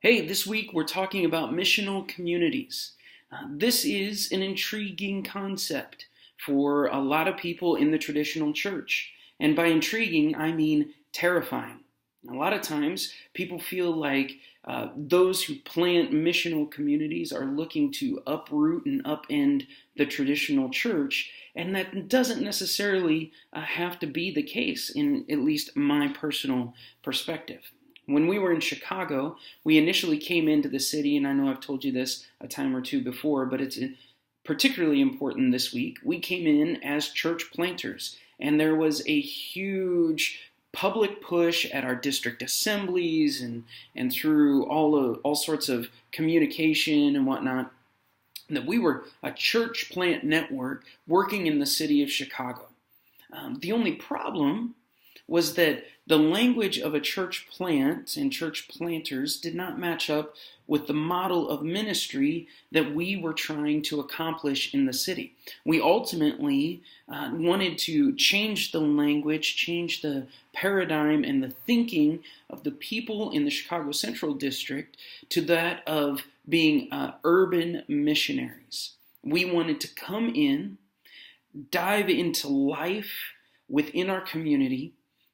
Hey, this week we're talking about missional communities. This is an intriguing concept for a lot of people in the traditional church. And by intriguing, I mean terrifying. A lot of times people feel like those who plant missional communities are looking to uproot and upend the traditional church. And that doesn't necessarily have to be the case, in at least my personal perspective. When we were in Chicago, we initially came into the city, and I know I've told you this a time or two before, but it's particularly important this week. We came in as church planters, and there was a huge public push at our district assemblies and through all sorts of communication and whatnot, that we were a church plant network working in the city of Chicago. The only problem was that the language of a church plant and church planters did not match up with the model of ministry that we were trying to accomplish in the city. We ultimately wanted to change the language, change the paradigm and the thinking of the people in the Chicago Central District to that of being urban missionaries. We wanted to come in, dive into life within our community,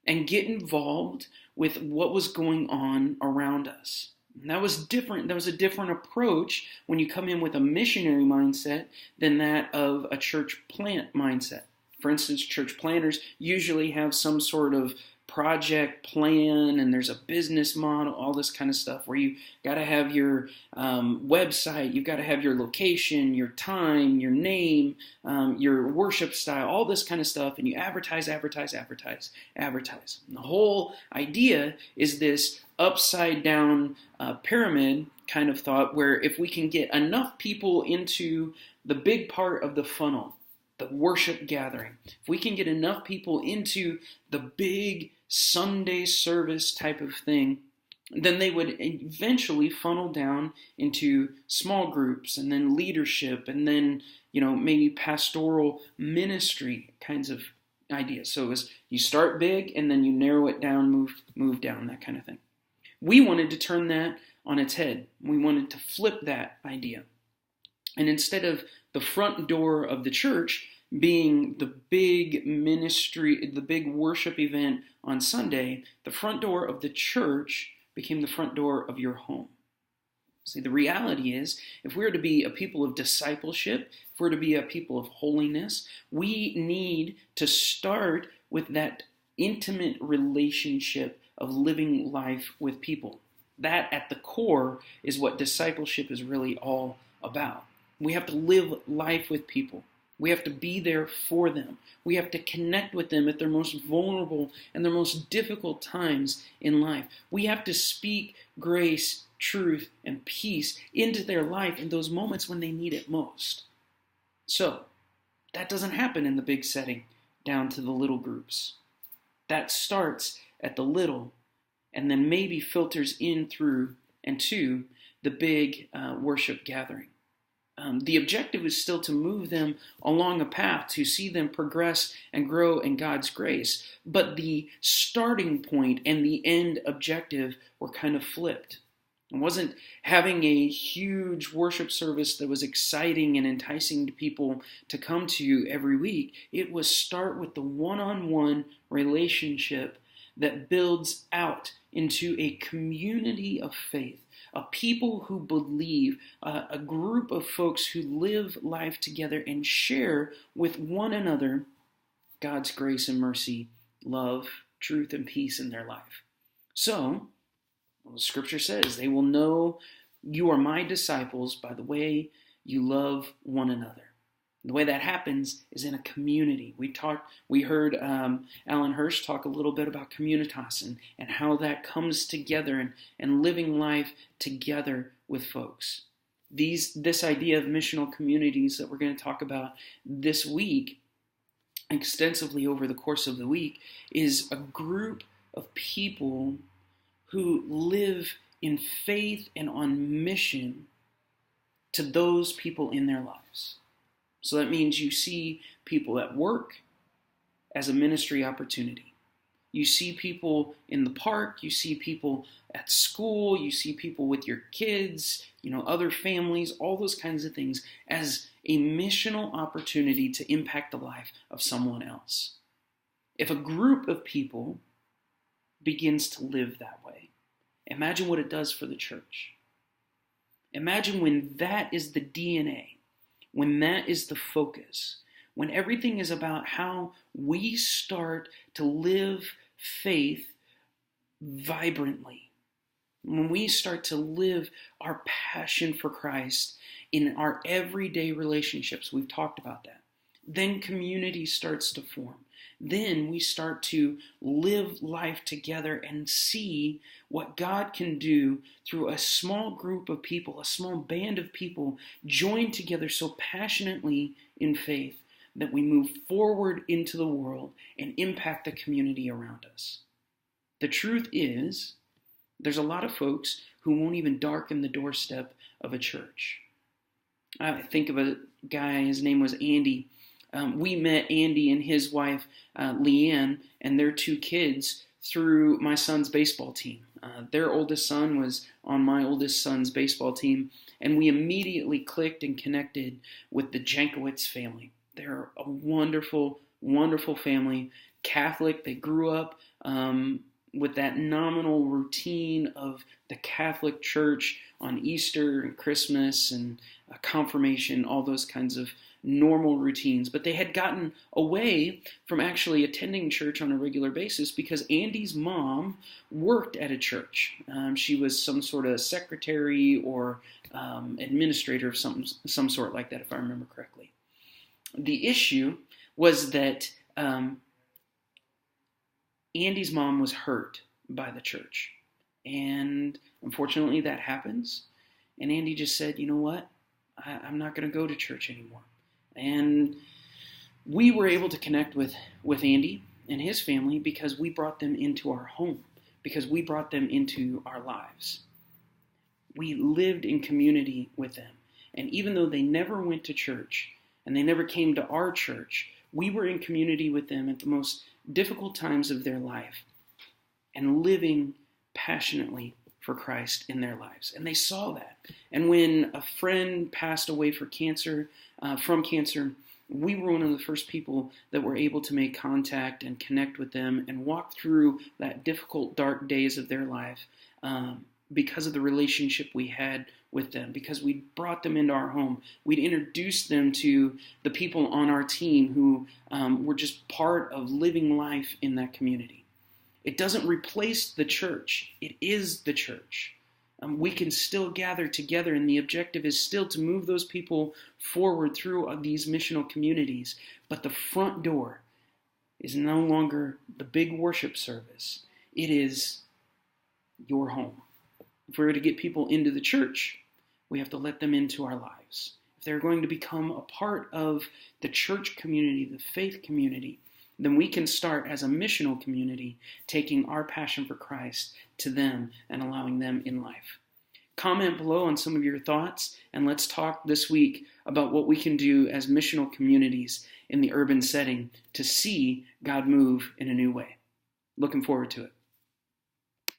and get involved with what was going on around us. And that was different. That was a different approach when you come in with a missionary mindset than that of a church plant mindset. For instance, church planters usually have some sort of project plan, and there's a business model, all this kind of stuff, where you got to have your website, you've got to have your location, your time, your name, your worship style, all this kind of stuff, and you advertise. And the whole idea is this upside down pyramid kind of thought, where if we can get enough people into the big part of the funnel, the worship gathering, if we can get enough people into the big Sunday service type of thing, then they would eventually funnel down into small groups and then leadership and then, maybe pastoral ministry kinds of ideas. So it was, you start big and then you narrow it down, move down, that kind of thing. We wanted to turn that on its head. We wanted to flip that idea. And instead of the front door of the church being the big ministry, the big worship event on Sunday, the front door of the church became the front door of your home. See, the reality is, if we're to be a people of discipleship, if we're to be a people of holiness, we need to start with that intimate relationship of living life with people. That, at the core, is what discipleship is really all about. We have to live life with people. We have to be there for them. We have to connect with them at their most vulnerable and their most difficult times in life. We have to speak grace, truth, and peace into their life in those moments when they need it most. So, that doesn't happen in the big setting down to the little groups. That starts at the little and then maybe filters in through and to the big worship gathering. The objective is still to move them along a path, to see them progress and grow in God's grace. But the starting point and the end objective were kind of flipped. It wasn't having a huge worship service that was exciting and enticing to people to come to every week. It was start with the one-on-one relationship that builds out into a community of faith. A people who believe, a group of folks who live life together and share with one another God's grace and mercy, love, truth, and peace in their life. So, the scripture says, they will know you are my disciples by the way you love one another. The way that happens is in a community. We heard Alan Hirsch talk a little bit about communitas and how that comes together and living life together with folks. This idea of missional communities that we're going to talk about this week, extensively over the course of the week, is a group of people who live in faith and on mission to those people in their lives. So that means you see people at work as a ministry opportunity. You see people in the park, you see people at school, you see people with your kids, other families, all those kinds of things as a missional opportunity to impact the life of someone else. If a group of people begins to live that way, imagine what it does for the church. Imagine when that is the DNA, when that is the focus, when everything is about how we start to live faith vibrantly, when we start to live our passion for Christ in our everyday relationships, we've talked about that, then community starts to form. Then we start to live life together and see what God can do through a small group of people, a small band of people joined together so passionately in faith that we move forward into the world and impact the community around us. The truth is, there's a lot of folks who won't even darken the doorstep of a church. I think of a guy, his name was Andy. We met Andy and his wife, Leanne, and their 2 kids through my son's baseball team. Their oldest son was on my oldest son's baseball team, and we immediately clicked and connected with the Jankowitz family. They're a wonderful, wonderful family, Catholic. They grew up with that nominal routine of the Catholic Church on Easter and Christmas and confirmation, all those kinds of normal routines. But they had gotten away from actually attending church on a regular basis because Andy's mom worked at a church. She was some sort of secretary or administrator of some sort like that, if I remember correctly. The issue was that Andy's mom was hurt by the church. And unfortunately that happens. And Andy just said, you know what? I'm not going to go to church anymore. And we were able to connect with Andy and his family because we brought them into our home, because we brought them into our lives. We lived in community with them. And even though they never went to church and they never came to our church, we were in community with them at the most difficult times of their life and living passionately for Christ in their lives. And they saw that. And when a friend passed away from cancer, we were one of the first people that were able to make contact and connect with them and walk through that difficult, dark days of their life because of the relationship we had with them, because we brought them into our home. We'd introduced them to the people on our team who were just part of living life in that community. It doesn't replace the church. It is the church. We can still gather together, and the objective is still to move those people forward through these missional communities. But the front door is no longer the big worship service. It is your home. If we're to get people into the church, we have to let them into our lives. If they're going to become a part of the church community, the faith community, then we can start as a missional community, taking our passion for Christ to them and allowing them in life. Comment below on some of your thoughts, and let's talk this week about what we can do as missional communities in the urban setting to see God move in a new way. Looking forward to it.